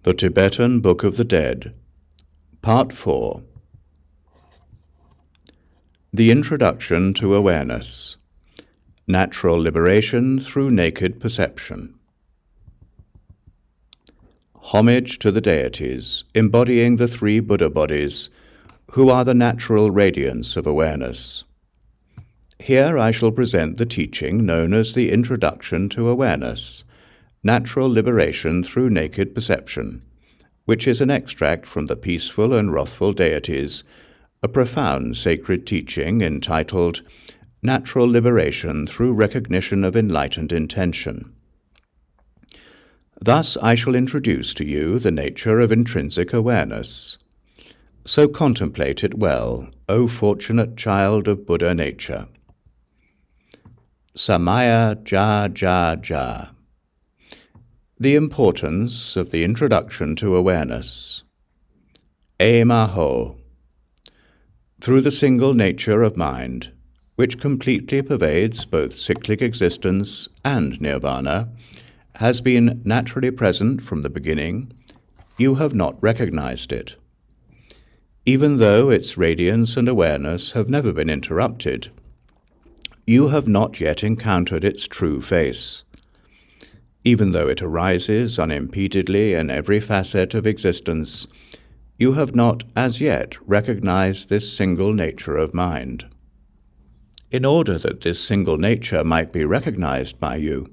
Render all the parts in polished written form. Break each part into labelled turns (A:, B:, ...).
A: The Tibetan Book of the Dead, Part 4. The Introduction to Awareness, Natural Liberation Through Naked Perception. Homage to the deities, embodying the three Buddha bodies, who are the natural radiance of awareness. Here I shall present the teaching known as the Introduction to Awareness, Natural Liberation Through Naked Perception, which is an extract from the Peaceful and Wrathful Deities, a profound sacred teaching entitled Natural Liberation Through Recognition of Enlightened Intention. Thus I shall introduce to you the nature of intrinsic awareness. So contemplate it well, O fortunate child of Buddha nature. Samaya Ja Ja Ja. The importance of the introduction to awareness. Emaho. Through the single nature of mind, which completely pervades both cyclic existence and nirvana, has been naturally present from the beginning, you have not recognized it. Even though its radiance and awareness have never been interrupted, you have not yet encountered its true face. Even though it arises unimpededly in every facet of existence, you have not as yet recognized this single nature of mind. In order that this single nature might be recognized by you,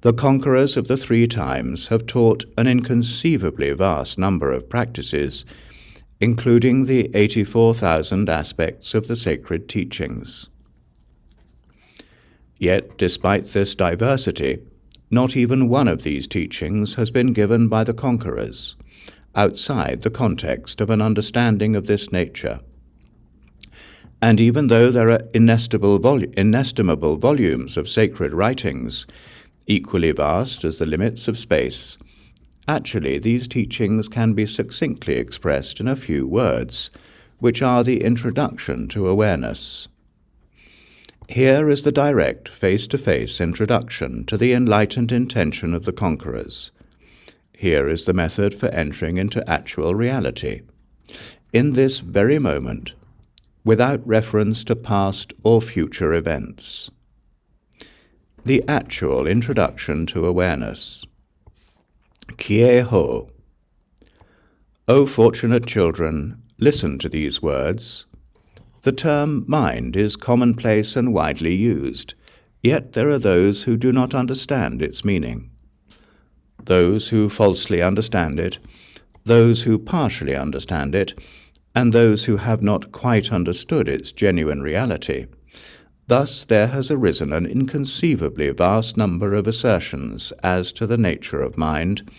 A: the conquerors of the three times have taught an inconceivably vast number of practices, including the 84,000 aspects of the sacred teachings. Yet, despite this diversity, not even one of these teachings has been given by the conquerors, outside the context of an understanding of this nature. And even though there are inestimable volumes of sacred writings, equally vast as the limits of space, actually these teachings can be succinctly expressed in a few words, which are the introduction to awareness. Here is the direct, face-to-face introduction to the enlightened intention of the conquerors. Here is the method for entering into actual reality, in this very moment, without reference to past or future events. The actual introduction to awareness. Kie ho. O fortunate children, listen to these words. The term mind is commonplace and widely used, yet there are those who do not understand its meaning. Those who falsely understand it, those who partially understand it, and those who have not quite understood its genuine reality. Thus there has arisen an inconceivably vast number of assertions as to the nature of mind,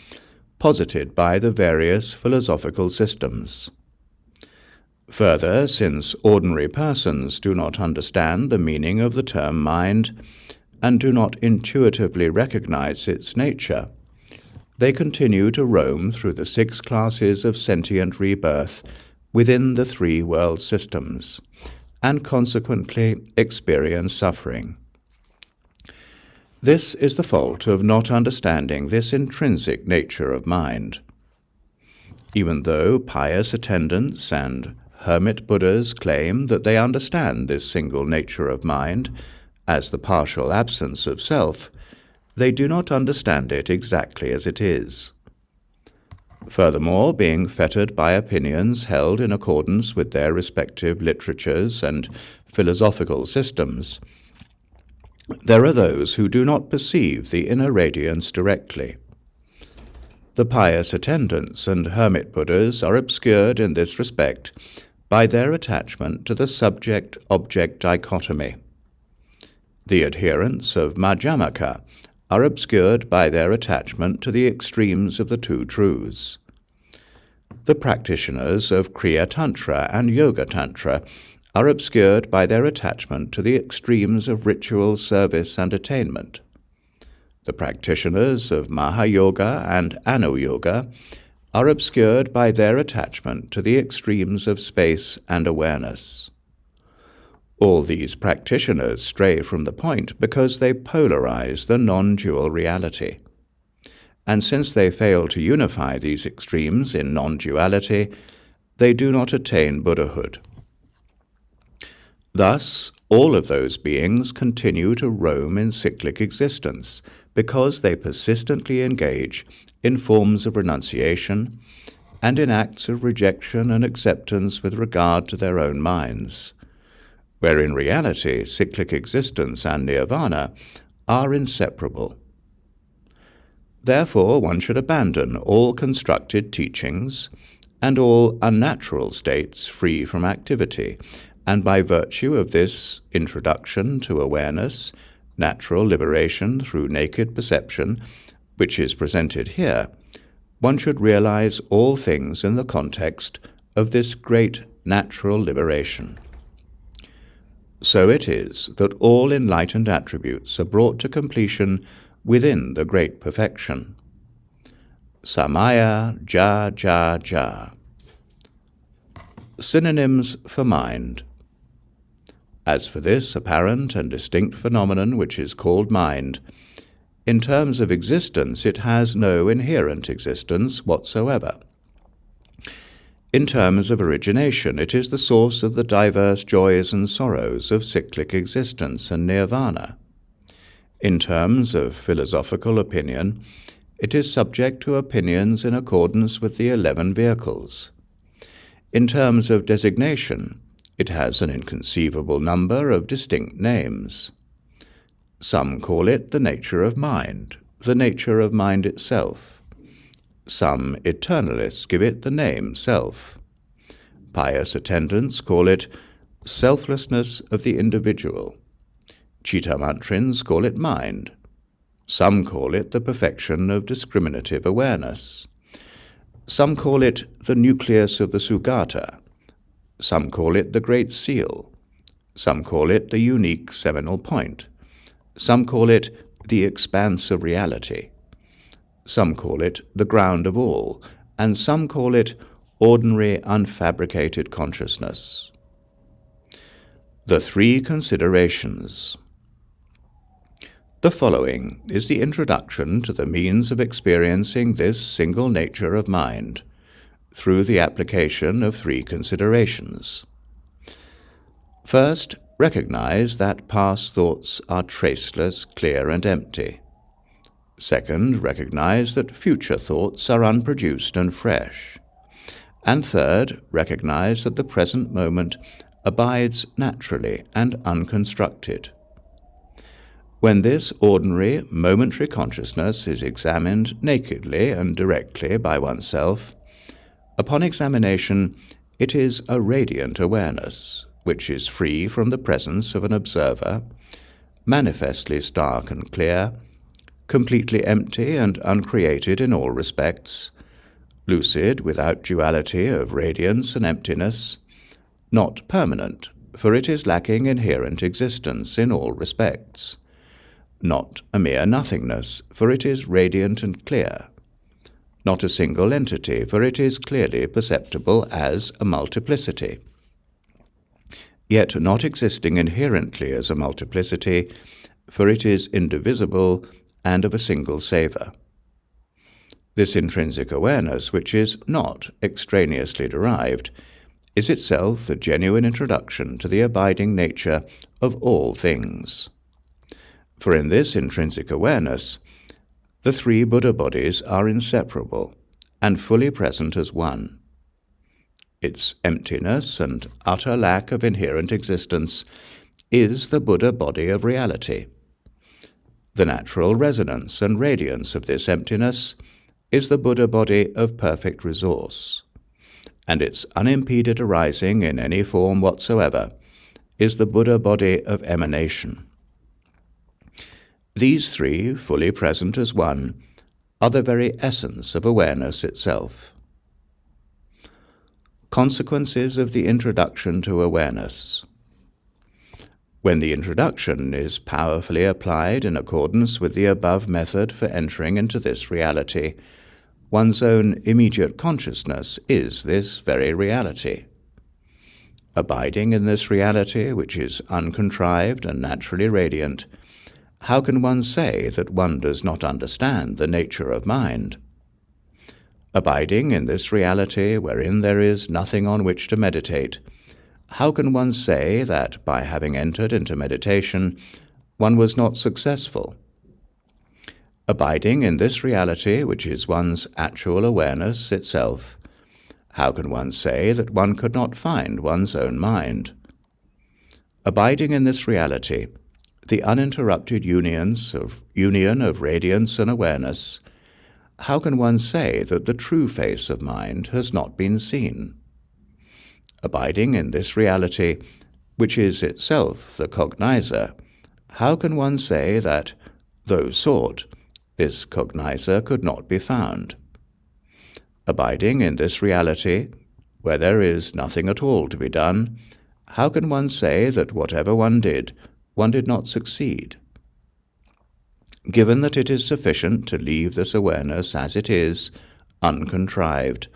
A: posited by the various philosophical systems. Further, since ordinary persons do not understand the meaning of the term mind and do not intuitively recognize its nature, they continue to roam through the 6 classes of sentient rebirth within the 3 world systems, and consequently experience suffering. This is the fault of not understanding this intrinsic nature of mind. Even though pious attendants and hermit Buddhas claim that they understand this single nature of mind as the partial absence of self, they do not understand it exactly as it is. Furthermore, being fettered by opinions held in accordance with their respective literatures and philosophical systems, there are those who do not perceive the inner radiance directly. The pious attendants and hermit Buddhas are obscured in this respect by their attachment to the subject-object dichotomy. The adherents of Madhyamaka are obscured by their attachment to the extremes of the 2 truths. The practitioners of Kriya Tantra and Yoga Tantra are obscured by their attachment to the extremes of ritual, service, and attainment. The practitioners of Mahayoga and Anu Yoga are obscured by their attachment to the extremes of space and awareness. All these practitioners stray from the point because they polarize the non-dual reality. and since they fail to unify these extremes in non-duality, they do not attain Buddhahood. Thus, all of those beings continue to roam in cyclic existence because they persistently engage in forms of renunciation and in acts of rejection and acceptance with regard to their own minds, where in reality cyclic existence and nirvana are inseparable. Therefore, one should abandon all constructed teachings and all unnatural states free from activity, and by virtue of this introduction to awareness, natural liberation through naked perception, which is presented here, one should realize all things in the context of this great natural liberation. So it is that all enlightened attributes are brought to completion within the great perfection. Samaya ja ja ja. Synonyms for mind. As for this apparent and distinct phenomenon which is called mind, in terms of existence it has no inherent existence whatsoever. In terms of origination, it is the source of the diverse joys and sorrows of cyclic existence and nirvana. In terms of philosophical opinion, it is subject to opinions in accordance with the 11 vehicles. In terms of designation, it has an inconceivable number of distinct names. Some call it the nature of mind itself. Some eternalists give it the name self. Pious attendants call it selflessness of the individual. Chittamantrins call it mind. Some call it the perfection of discriminative awareness. Some call it the nucleus of the Sugata. Some call it the Great Seal. Some call it the unique seminal point. Some call it the expanse of reality. Some call it the ground of all, and some call it ordinary unfabricated consciousness. The three considerations. The following is the introduction to the means of experiencing this single nature of mind, through the application of three considerations. First, recognize that past thoughts are traceless, clear, and empty. Second, recognize that future thoughts are unproduced and fresh. And third, recognize that the present moment abides naturally and unconstructed. When this ordinary, momentary consciousness is examined nakedly and directly by oneself, upon examination, it is a radiant awareness, which is free from the presence of an observer, manifestly stark and clear, completely empty and uncreated in all respects, lucid without duality of radiance and emptiness, not permanent, for it is lacking inherent existence in all respects, not a mere nothingness, for it is radiant and clear, not a single entity, for it is clearly perceptible as a multiplicity, yet not existing inherently as a multiplicity, for it is indivisible and of a single savour. This intrinsic awareness, which is not extraneously derived, is itself the genuine introduction to the abiding nature of all things. For in this intrinsic awareness, the three Buddha bodies are inseparable and fully present as one. Its emptiness and utter lack of inherent existence is the Buddha body of reality. The natural resonance and radiance of this emptiness is the Buddha body of perfect resource, and its unimpeded arising in any form whatsoever is the Buddha body of emanation. These three, fully present as one, are the very essence of awareness itself. Consequences of the introduction to awareness. When the introduction is powerfully applied in accordance with the above method for entering into this reality, one's own immediate consciousness is this very reality. Abiding in this reality, which is uncontrived and naturally radiant, How can one say that one does not understand the nature of mind? Abiding in this reality wherein there is nothing on which to meditate, how can one say that by having entered into meditation, one was not successful? Abiding in this reality, which is one's actual awareness itself, how can one say that one could not find one's own mind? Abiding in this reality, the uninterrupted union of radiance and awareness, how can one say that the true face of mind has not been seen? Abiding in this reality, which is itself the cognizer, how can one say that, though sought, this cognizer could not be found? Abiding in this reality, where there is nothing at all to be done, how can one say that whatever one did not succeed? Given that it is sufficient to leave this awareness as it is, uncontrived,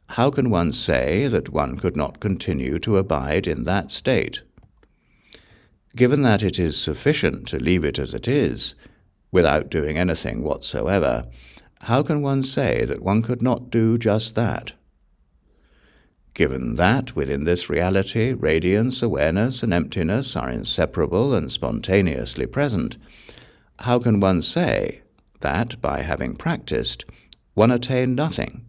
A: how can one say that one could not continue to abide in that state? Given that it is sufficient to leave it as it is, without doing anything whatsoever, how can one say that one could not do just that? Given that within this reality radiance, awareness, and emptiness are inseparable and spontaneously present, how can one say that, by having practiced, one attained nothing?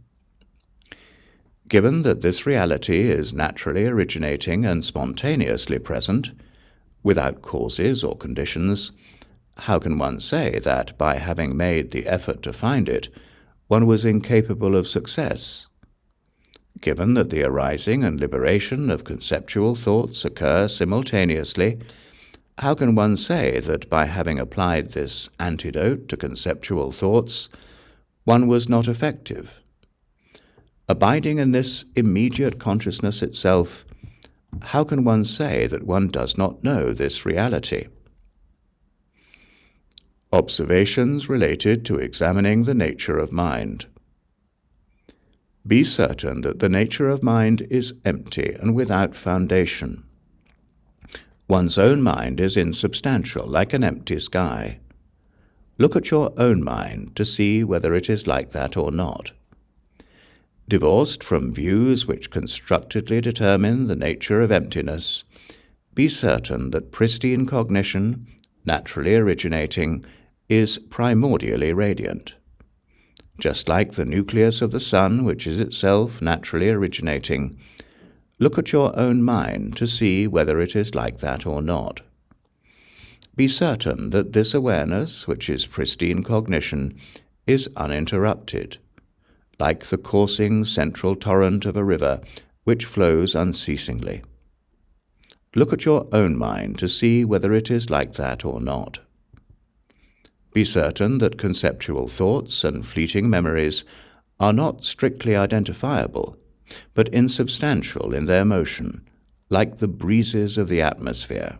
A: Given that this reality is naturally originating and spontaneously present, without causes or conditions, how can one say that, by having made the effort to find it, one was incapable of success? Given that the arising and liberation of conceptual thoughts occur simultaneously, how can one say that by having applied this antidote to conceptual thoughts, one was not effective? Abiding in this immediate consciousness itself, how can one say that one does not know this reality? Observations related to examining the nature of mind. Be certain that the nature of mind is empty and without foundation. One's own mind is insubstantial, like an empty sky. Look at your own mind to see whether it is like that or not. Divorced from views which constructedly determine the nature of emptiness, be certain that pristine cognition, naturally originating, is primordially radiant. Just like the nucleus of the sun, which is itself naturally originating, look at your own mind to see whether it is like that or not. Be certain that this awareness, which is pristine cognition, is uninterrupted, like the coursing central torrent of a river which flows unceasingly. Look at your own mind to see whether it is like that or not. Be certain that conceptual thoughts and fleeting memories are not strictly identifiable, but insubstantial in their motion, like the breezes of the atmosphere.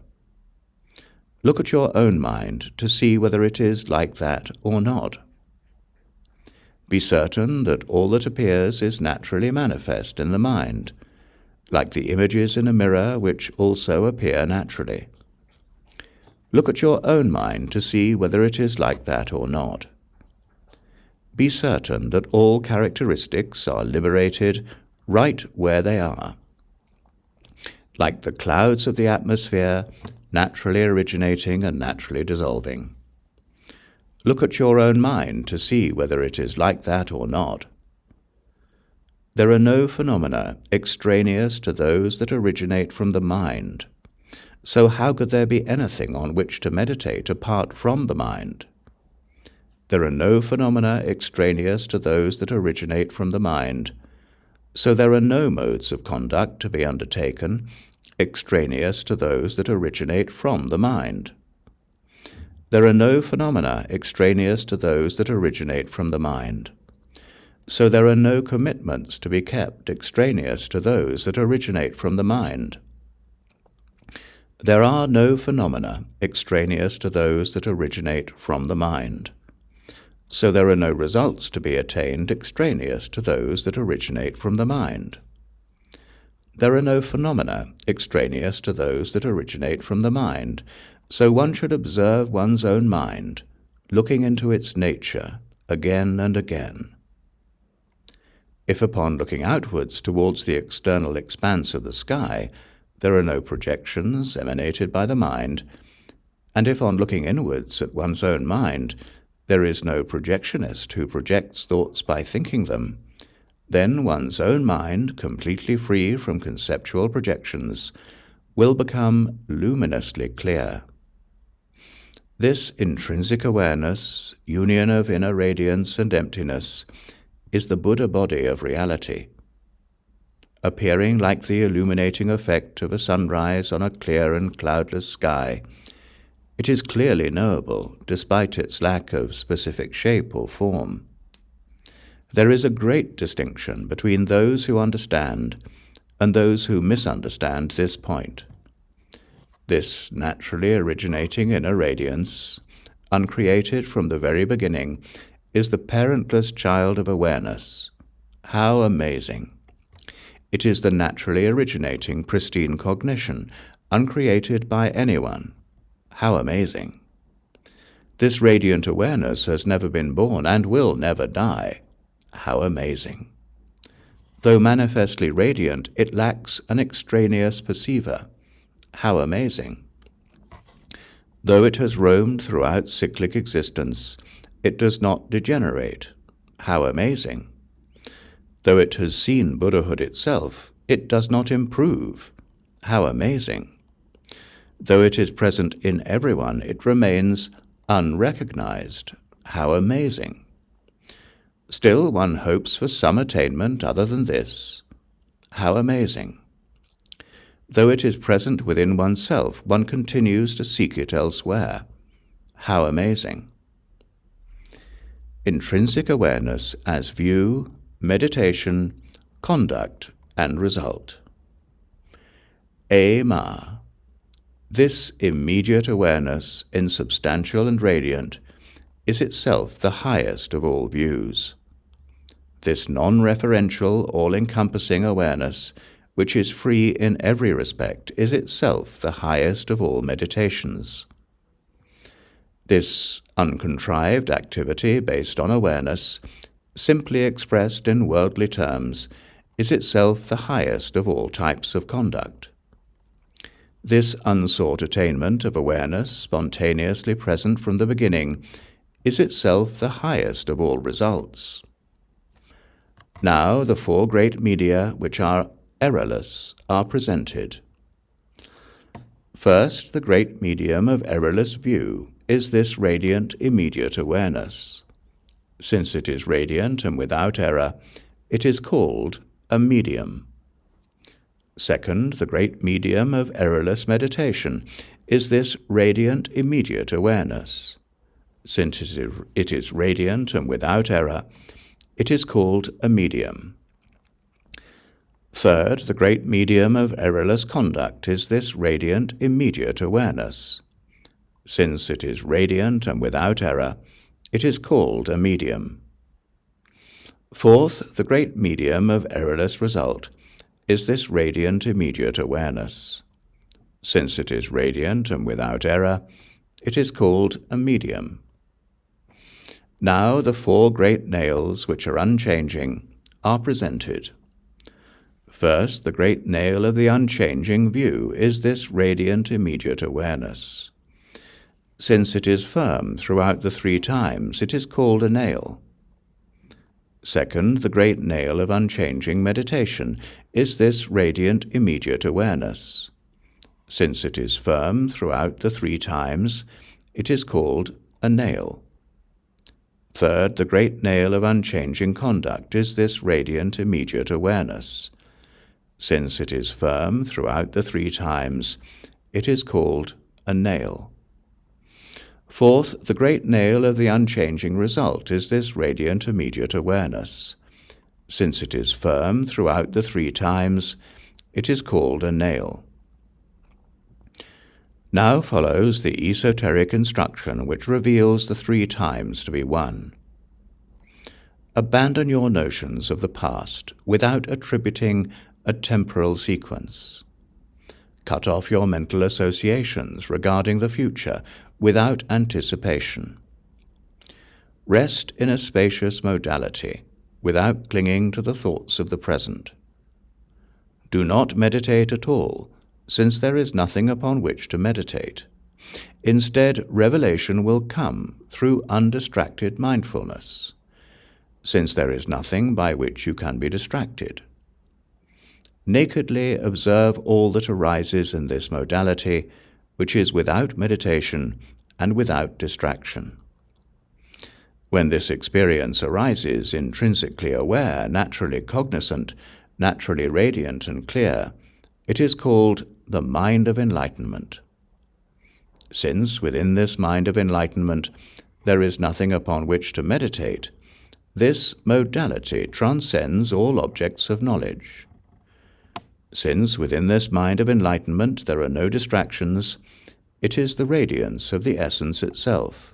A: Look at your own mind to see whether it is like that or not. Be certain that all that appears is naturally manifest in the mind, like the images in a mirror which also appear naturally. Look at your own mind to see whether it is like that or not. Be certain that all characteristics are liberated right where they are, like the clouds of the atmosphere, naturally originating and naturally dissolving. Look at your own mind to see whether it is like that or not. There are no phenomena extraneous to those that originate from the mind. So how could there be anything on which to meditate apart from the mind? There are no phenomena extraneous to those that originate from the mind. So there are no modes of conduct to be undertaken extraneous to those that originate from the mind. There are no phenomena extraneous to those that originate from the mind. So there are no commitments to be kept extraneous to those that originate from the mind. There are no phenomena extraneous to those that originate from the mind. So there are no results to be attained extraneous to those that originate from the mind. There are no phenomena extraneous to those that originate from the mind. So one should observe one's own mind, looking into its nature again and again. If upon looking outwards towards the external expanse of the sky, there are no projections emanated by the mind, and if on looking inwards at one's own mind, there is no projectionist who projects thoughts by thinking them, then one's own mind, completely free from conceptual projections, will become luminously clear. This intrinsic awareness, union of inner radiance and emptiness, is the Buddha body of reality. Appearing like the illuminating effect of a sunrise on a clear and cloudless sky, it is clearly knowable despite its lack of specific shape or form. There is a great distinction between those who understand and those who misunderstand this point. This naturally originating inner radiance, uncreated from the very beginning, is the parentless child of awareness. How amazing! It is the naturally originating pristine cognition, uncreated by anyone. How amazing! This radiant awareness has never been born and will never die. How amazing! Though manifestly radiant, it lacks an extraneous perceiver. How amazing! Though it has roamed throughout cyclic existence, it does not degenerate. How amazing! Though it has seen Buddhahood itself, it does not improve. How amazing! Though it is present in everyone, it remains unrecognized. How amazing! Still, one hopes for some attainment other than this. How amazing! Though it is present within oneself, one continues to seek it elsewhere. How amazing! Intrinsic awareness as view, meditation, conduct, and result. Ma. This immediate awareness, insubstantial and radiant, is itself the highest of all views. This non-referential, all-encompassing awareness, which is free in every respect, is itself the highest of all meditations. This uncontrived activity based on awareness, simply expressed in worldly terms, is itself the highest of all types of conduct. This unsought attainment of awareness, spontaneously present from the beginning, is itself the highest of all results. Now the four great media, which are errorless, are presented. First, the great medium of errorless view is this radiant immediate awareness. Since it is radiant and without error, it is called a medium. Second, the great medium of errorless meditation is this radiant immediate awareness. Since it is radiant and without error, it is called a medium. Third, the great medium of errorless conduct is this radiant immediate awareness. Since it is radiant and without error, it is called a medium. Fourth, the great medium of errorless result is this radiant immediate awareness. Since it is radiant and without error, it is called a medium. Now the four great nails, which are unchanging, are presented. First, the great nail of the unchanging view is this radiant immediate awareness. Since it is firm throughout the three times, it is called a nail. Second, the great nail of unchanging meditation is this radiant immediate awareness. Since it is firm throughout the three times, it is called a nail. Third, the great nail of unchanging conduct is this radiant immediate awareness. Since it is firm throughout the three times, it is called a nail. Fourth, the great nail of the unchanging result is this radiant immediate awareness. Since it is firm throughout the three times, it is called a nail. Now follows the esoteric instruction which reveals the three times to be one. Abandon your notions of the past without attributing a temporal sequence. Cut off your mental associations regarding the future without anticipation. Rest in a spacious modality without clinging to the thoughts of the present. Do not meditate at all, since there is nothing upon which to meditate. Instead, revelation will come through undistracted mindfulness, since there is nothing by which you can be distracted. Nakedly observe all that arises in this modality, which is without meditation and without distraction. When this experience arises intrinsically aware, naturally cognizant, naturally radiant and clear, it is called the mind of enlightenment. Since within this mind of enlightenment there is nothing upon which to meditate, this modality transcends all objects of knowledge. Since within this mind of enlightenment there are no distractions, it is the radiance of the essence itself.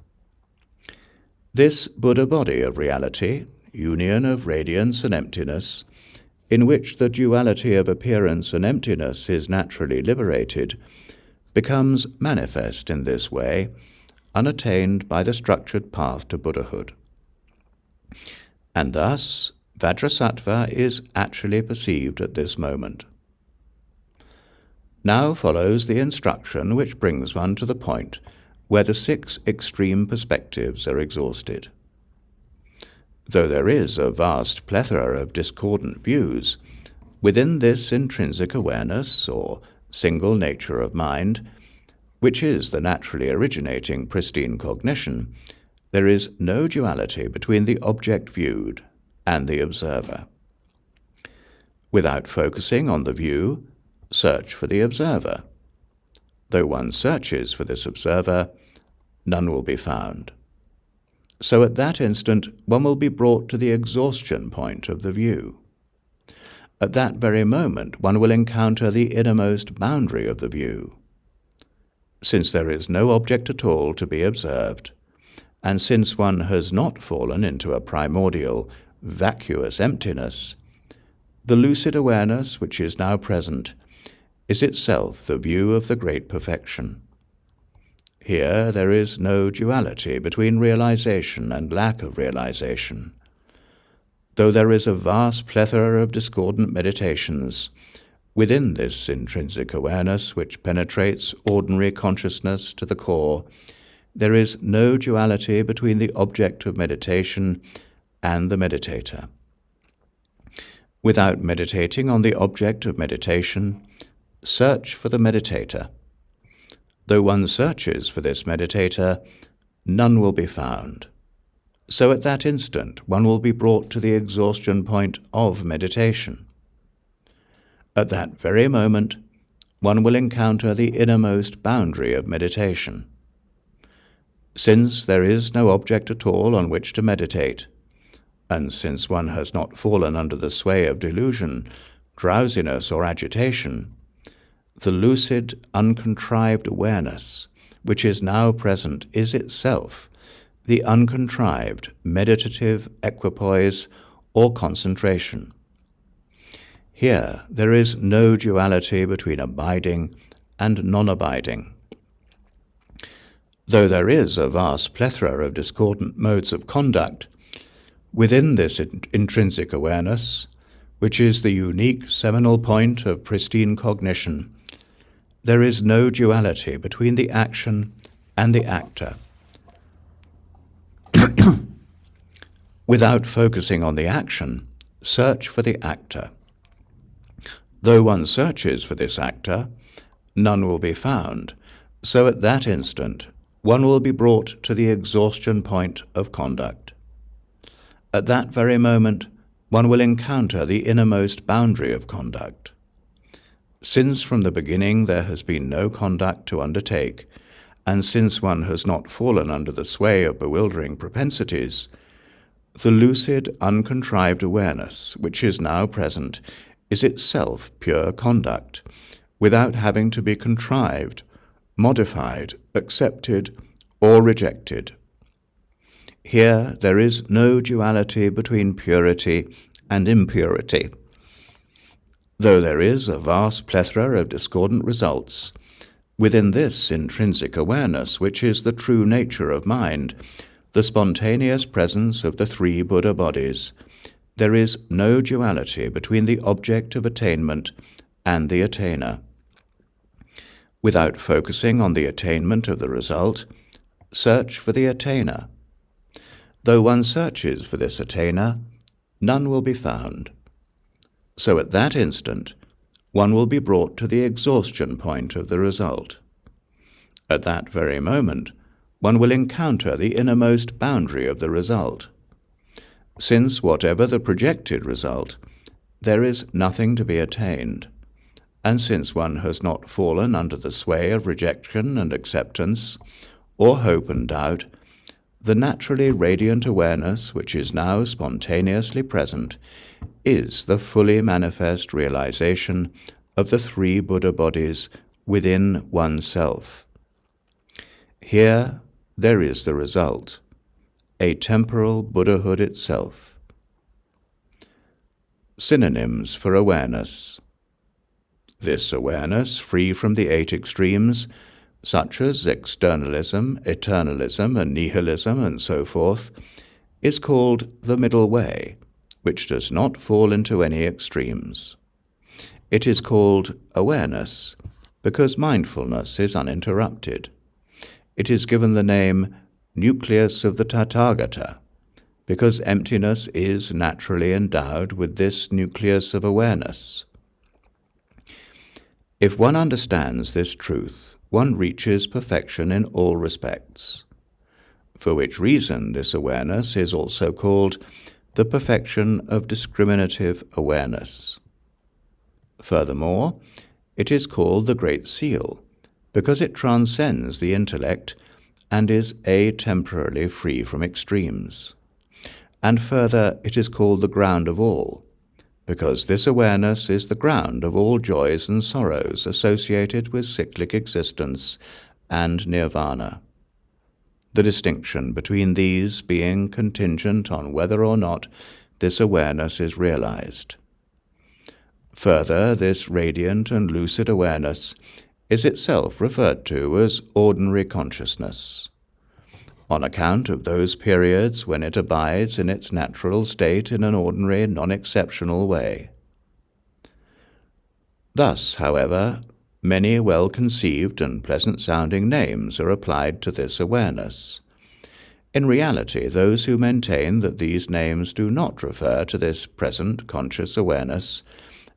A: This Buddha body of reality, union of radiance and emptiness, in which the duality of appearance and emptiness is naturally liberated, becomes manifest in this way, unattained by the structured path to Buddhahood. And thus, Vajrasattva is actually perceived at this moment. Now follows the instruction which brings one to the point where the 6 extreme perspectives are exhausted. Though there is a vast plethora of discordant views, within this intrinsic awareness, or single nature of mind, which is the naturally originating pristine cognition, there is no duality between the object viewed and the observer. Without focusing on the view, search for the observer. Though one searches for this observer, none will be found. So at that instant, one will be brought to the exhaustion point of the view. At that very moment, one will encounter the innermost boundary of the view. Since there is no object at all to be observed, and since one has not fallen into a primordial, vacuous emptiness, the lucid awareness which is now present is itself the view of the great perfection. Here there is no duality between realization and lack of realization. Though there is a vast plethora of discordant meditations, within this intrinsic awareness which penetrates ordinary consciousness to the core, there is no duality between the object of meditation and the meditator. Without meditating on the object of meditation, search for the meditator. Though one searches for this meditator, none will be found. So at that instant, one will be brought to the exhaustion point of meditation. At that very moment, one will encounter the innermost boundary of meditation. Since there is no object at all on which to meditate, and since one has not fallen under the sway of delusion, drowsiness, or agitation, the lucid, uncontrived awareness, which is now present, is itself the uncontrived, meditative equipoise or concentration. Here there is no duality between abiding and non-abiding. Though there is a vast plethora of discordant modes of conduct, within this intrinsic awareness, which is the unique seminal point of pristine cognition, there is no duality between the action and the actor. Without focusing on the action, search for the actor. Though one searches for this actor, none will be found, so at that instant, one will be brought to the exhaustion point of conduct. At that very moment, one will encounter the innermost boundary of conduct. Since from the beginning there has been no conduct to undertake, and since one has not fallen under the sway of bewildering propensities, the lucid, uncontrived awareness, which is now present, is itself pure conduct, without having to be contrived, modified, accepted, or rejected. Here there is no duality between purity and impurity. Though there is a vast plethora of discordant results, within this intrinsic awareness, which is the true nature of mind, the spontaneous presence of the three Buddha bodies, there is no duality between the object of attainment and the attainer. Without focusing on the attainment of the result, search for the attainer. Though one searches for this attainer, none will be found. So at that instant, one will be brought to the exhaustion point of the result. At that very moment, one will encounter the innermost boundary of the result. Since whatever the projected result, there is nothing to be attained, and since one has not fallen under the sway of rejection and acceptance, or hope and doubt, the naturally radiant awareness which is now spontaneously present is the fully manifest realization of the three Buddha bodies within oneself. Here there is the result, a temporal Buddhahood itself. Synonyms for awareness. This awareness, free from the 8 extremes, such as externalism, eternalism, and nihilism, and so forth, is called the middle way, which does not fall into any extremes. It is called awareness because mindfulness is uninterrupted. It is given the name nucleus of the Tathagata, because emptiness is naturally endowed with this nucleus of awareness. If one understands this truth, one reaches perfection in all respects, for which reason this awareness is also called the perfection of discriminative awareness. Furthermore, it is called the Great Seal, because it transcends the intellect and is atemporally free from extremes. And further, it is called the ground of all, because this awareness is the ground of all joys and sorrows associated with cyclic existence and nirvana, the distinction between these being contingent on whether or not this awareness is realized. Further, this radiant and lucid awareness is itself referred to as ordinary consciousness, on account of those periods when it abides in its natural state in an ordinary, non-exceptional way. Thus, however, many well-conceived and pleasant-sounding names are applied to this awareness. In reality, those who maintain that these names do not refer to this present conscious awareness,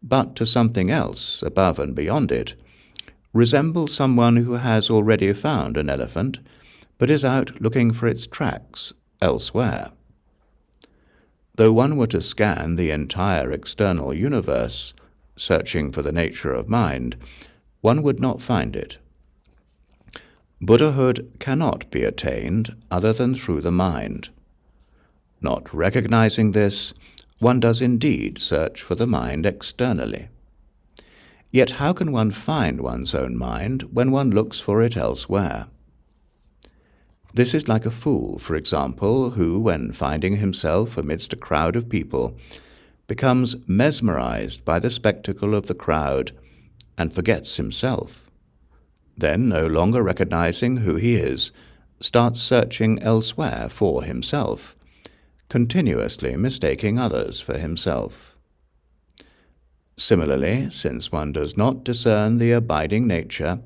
A: but to something else above and beyond it, resemble someone who has already found an elephant, but is out looking for its tracks elsewhere. Though one were to scan the entire external universe, searching for the nature of mind, one would not find it. Buddhahood cannot be attained other than through the mind. Not recognizing this, one does indeed search for the mind externally. Yet how can one find one's own mind when one looks for it elsewhere? This is like a fool, for example, who, when finding himself amidst a crowd of people, becomes mesmerized by the spectacle of the crowd and forgets himself. Then, no longer recognizing who he is, starts searching elsewhere for himself, continuously mistaking others for himself. Similarly, since one does not discern the abiding nature,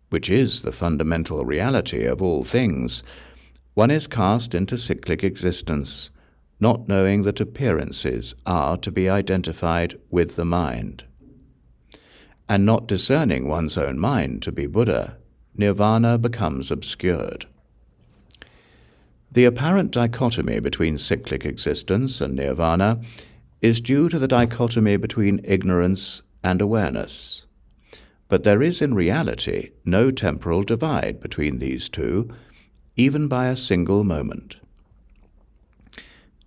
A: which is the fundamental reality of all things, one is cast into cyclic existence, not knowing that appearances are to be identified with the mind. And not discerning one's own mind to be Buddha, nirvana becomes obscured. The apparent dichotomy between cyclic existence and nirvana is due to the dichotomy between ignorance and awareness. But there is in reality no temporal divide between these two, even by a single moment.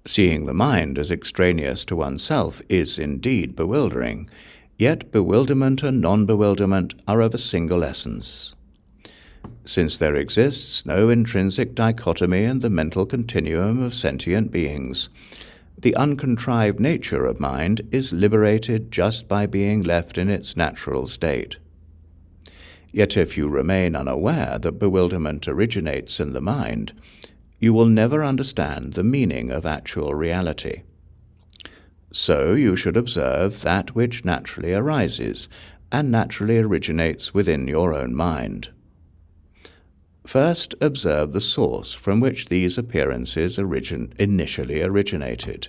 A: Seeing the mind as extraneous to oneself is indeed bewildering, yet bewilderment and non-bewilderment are of a single essence. Since there exists no intrinsic dichotomy in the mental continuum of sentient beings, The uncontrived nature of mind is liberated just by being left in its natural state. Yet if you remain unaware that bewilderment originates in the mind, you will never understand the meaning of actual reality. So you should observe that which naturally arises and naturally originates within your own mind. First, observe the source from which these appearances initially originated.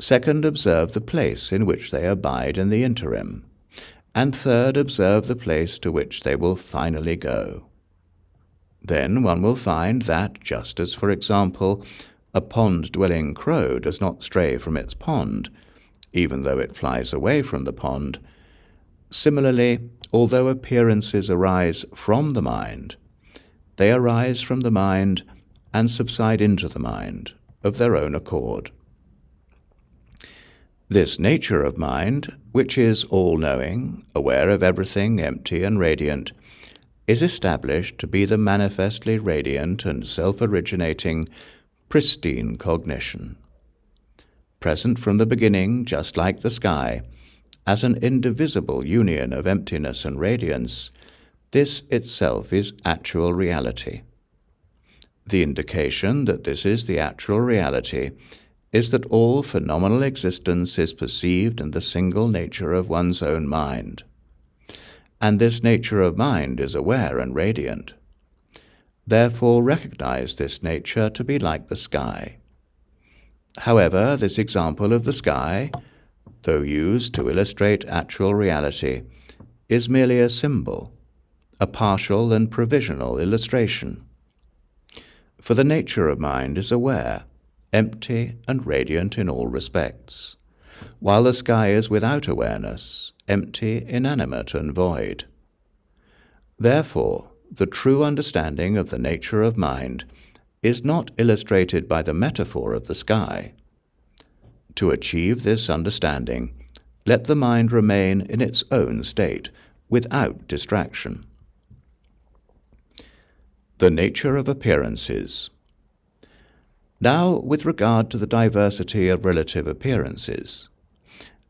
A: Second, observe the place in which they abide in the interim. And third, observe the place to which they will finally go. Then one will find that, just as, for example, a pond-dwelling crow does not stray from its pond, even though it flies away from the pond, similarly, although appearances arise from the mind, they arise from the mind and subside into the mind of their own accord. This nature of mind, which is all-knowing, aware of everything empty and radiant, is established to be the manifestly radiant and self-originating, pristine cognition. Present from the beginning, just like the sky, as an indivisible union of emptiness and radiance, this itself is actual reality. The indication that this is the actual reality is that all phenomenal existence is perceived in the single nature of one's own mind. And this nature of mind is aware and radiant. Therefore recognize this nature to be like the sky. However, this example of the sky, though used to illustrate actual reality, is merely a symbol, a partial and provisional illustration. For the nature of mind is aware, empty and radiant in all respects, while the sky is without awareness, empty, inanimate, and void. Therefore, the true understanding of the nature of mind is not illustrated by the metaphor of the sky. To achieve this understanding, let the mind remain in its own state, without distraction. The nature of appearances. Now, with regard to the diversity of relative appearances,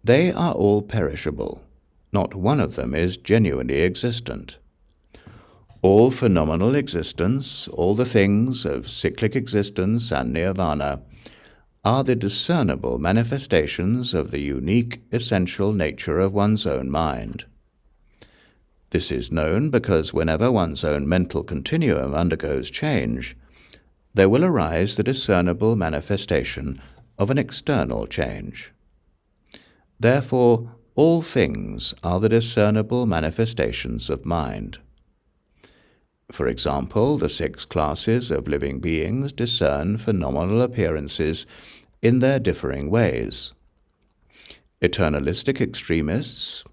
A: they are all perishable. Not one of them is genuinely existent. All phenomenal existence, all the things of cyclic existence and nirvana, are the discernible manifestations of the unique, essential nature of one's own mind. This is known because whenever one's own mental continuum undergoes change, there will arise the discernible manifestation of an external change. Therefore, all things are the discernible manifestations of mind. For example, the 6 classes of living beings discern phenomenal appearances in their differing ways. Eternalistic extremists,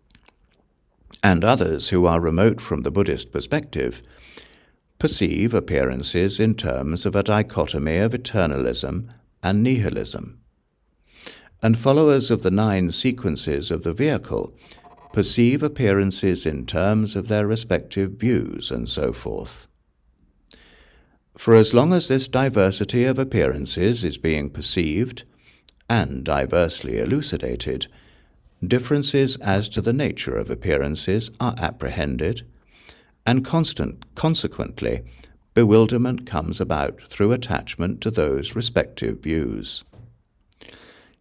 A: and others who are remote from the Buddhist perspective, perceive appearances in terms of a dichotomy of eternalism and nihilism. And followers of the 9 sequences of the vehicle perceive appearances in terms of their respective views, and so forth. For as long as this diversity of appearances is being perceived and diversely elucidated, differences as to the nature of appearances are apprehended, and consequently, bewilderment comes about through attachment to those respective views.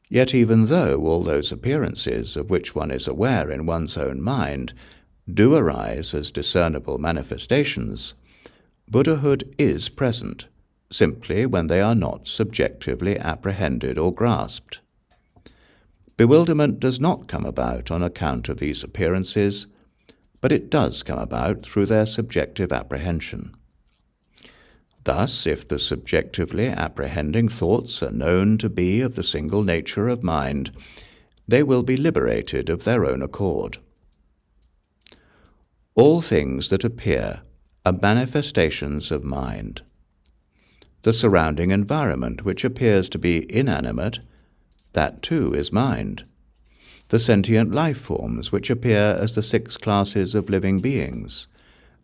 A: Yet even though all those appearances of which one is aware in one's own mind do arise as discernible manifestations, Buddhahood is present, simply when they are not subjectively apprehended or grasped. Bewilderment does not come about on account of these appearances, but it does come about through their subjective apprehension. Thus, if the subjectively apprehending thoughts are known to be of the single nature of mind, they will be liberated of their own accord. All things that appear are manifestations of mind. The surrounding environment, which appears to be inanimate, that too is mind. The sentient life forms, which appear as the 6 classes of living beings,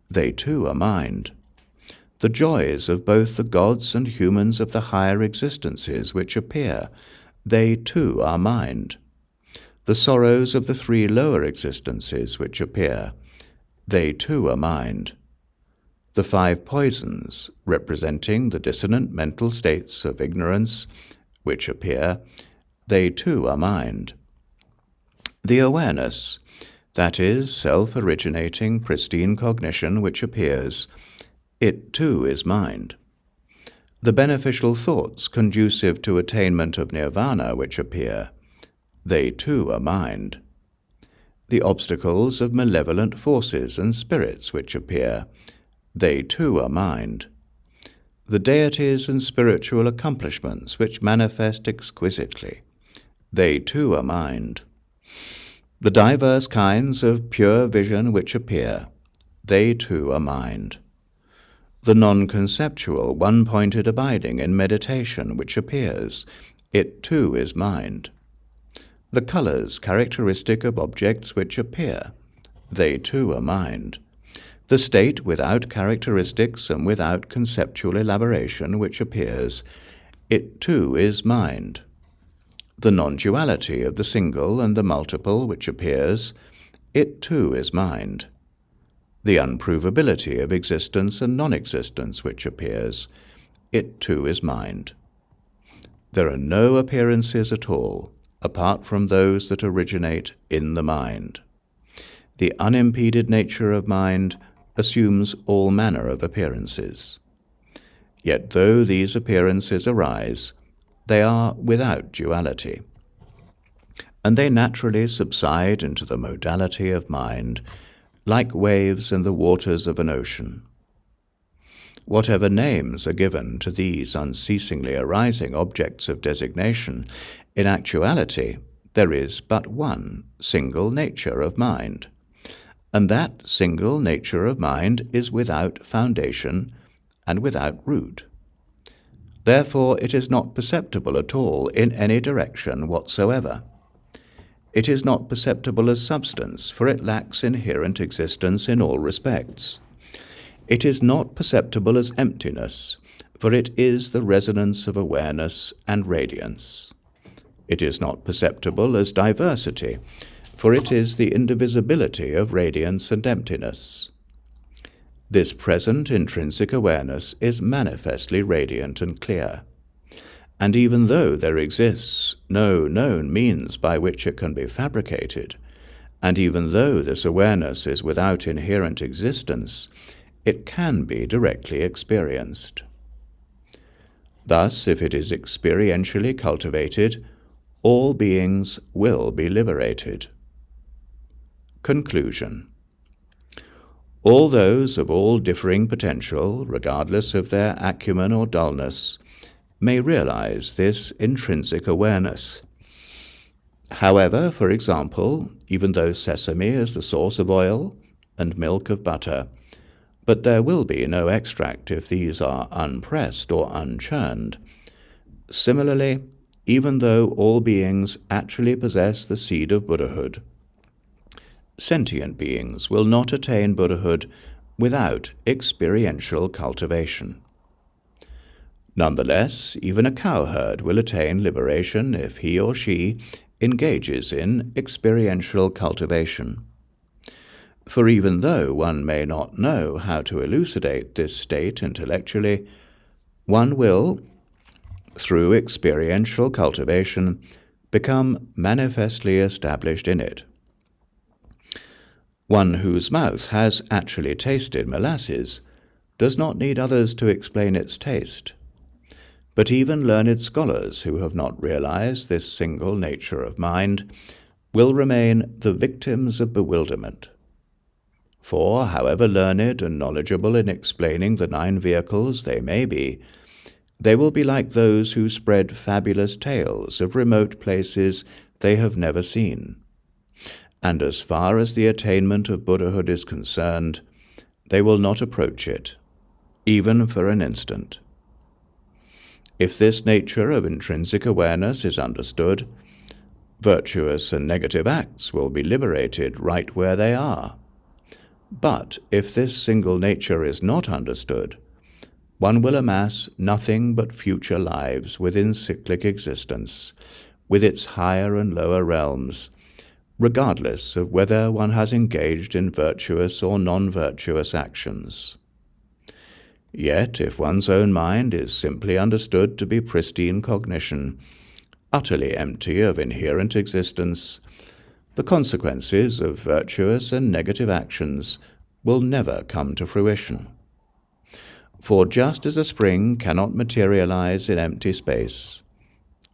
A: they too are mind. The joys of both the gods and humans of the higher existences which appear, they too are mind. The sorrows of the three lower existences which appear, they too are mind. The five poisons, representing the dissonant mental states of ignorance which appear, they too are mind. The awareness, that is, self-originating, pristine cognition which appears, it too is mind. The beneficial thoughts conducive to attainment of nirvana which appear, they too are mind. The obstacles of malevolent forces and spirits which appear, they too are mind. The deities and spiritual accomplishments which manifest exquisitely, they too are mind. The diverse kinds of pure vision which appear, they too are mind. The non-conceptual, one-pointed abiding in meditation which appears, it too is mind. The colors characteristic of objects which appear, they too are mind. The state without characteristics and without conceptual elaboration which appears, it too is mind. The non-duality of the single and the multiple which appears, it too is mind. The unprovability of existence and non-existence which appears, it too is mind. There are no appearances at all, apart from those that originate in the mind. The unimpeded nature of mind assumes all manner of appearances. Yet though these appearances arise, they are without duality, and they naturally subside into the modality of mind, like waves in the waters of an ocean. Whatever names are given to these unceasingly arising objects of designation, in actuality there is but one single nature of mind, and that single nature of mind is without foundation and without root. Therefore it is not perceptible at all in any direction whatsoever. It is not perceptible as substance, for it lacks inherent existence in all respects. It is not perceptible as emptiness, for it is the resonance of awareness and radiance. It is not perceptible as diversity, for it is the indivisibility of radiance and emptiness. This present intrinsic awareness is manifestly radiant and clear, and even though there exists no known means by which it can be fabricated, and even though this awareness is without inherent existence, it can be directly experienced. Thus, if it is experientially cultivated, all beings will be liberated. Conclusion. All those of all differing potential, regardless of their acumen or dullness, may realize this intrinsic awareness. However, for example, even though sesame is the source of oil and milk of butter, but there will be no extract if these are unpressed or unchurned. Similarly, even though all beings actually possess the seed of Buddhahood, sentient beings will not attain Buddhahood without experiential cultivation. Nonetheless, even a cowherd will attain liberation if he or she engages in experiential cultivation. For even though one may not know how to elucidate this state intellectually, one will, through experiential cultivation, become manifestly established in it. One whose mouth has actually tasted molasses does not need others to explain its taste. But even learned scholars who have not realized this single nature of mind will remain the victims of bewilderment. For, however learned and knowledgeable in explaining the 9 vehicles they may be, they will be like those who spread fabulous tales of remote places they have never seen. And as far as the attainment of Buddhahood is concerned, they will not approach it, even for an instant. If this nature of intrinsic awareness is understood, virtuous and negative acts will be liberated right where they are. But if this single nature is not understood, one will amass nothing but future lives within cyclic existence, with its higher and lower realms, regardless of whether one has engaged in virtuous or non-virtuous actions. Yet, if one's own mind is simply understood to be pristine cognition, utterly empty of inherent existence, the consequences of virtuous and negative actions will never come to fruition. For just as a spring cannot materialize in empty space,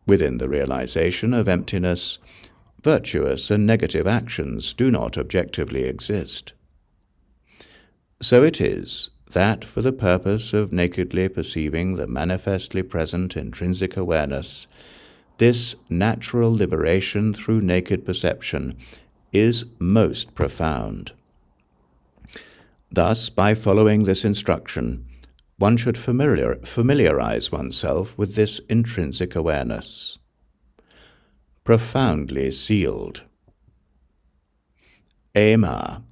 A: within the realization of emptiness, virtuous and negative actions do not objectively exist. So it is that for the purpose of nakedly perceiving the manifestly present intrinsic awareness, this natural liberation through naked perception is most profound. Thus, by following this instruction, one should familiarize oneself with this intrinsic awareness. Profoundly sealed. Ema.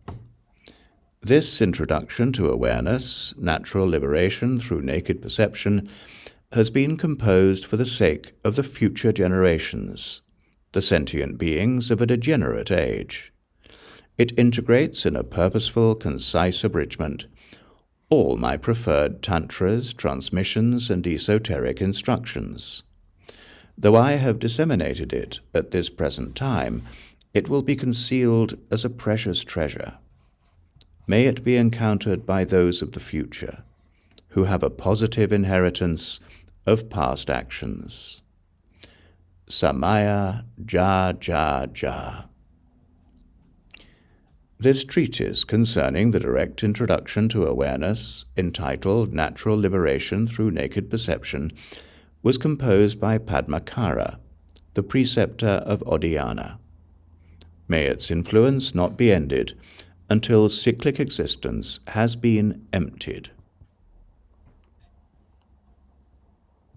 A: This introduction to awareness, natural liberation through naked perception, has been composed for the sake of the future generations, the sentient beings of a degenerate age. It integrates in a purposeful, concise abridgment all my preferred tantras, transmissions, and esoteric instructions. Though I have disseminated it at this present time, it will be concealed as a precious treasure. May it be encountered by those of the future, who have a positive inheritance of past actions. Samaya Ja Ja Ja. This treatise concerning the direct introduction to awareness, entitled Natural Liberation Through Naked Perception, was composed by Padmakara, the preceptor of Odhyana. May its influence not be ended until cyclic existence has been emptied.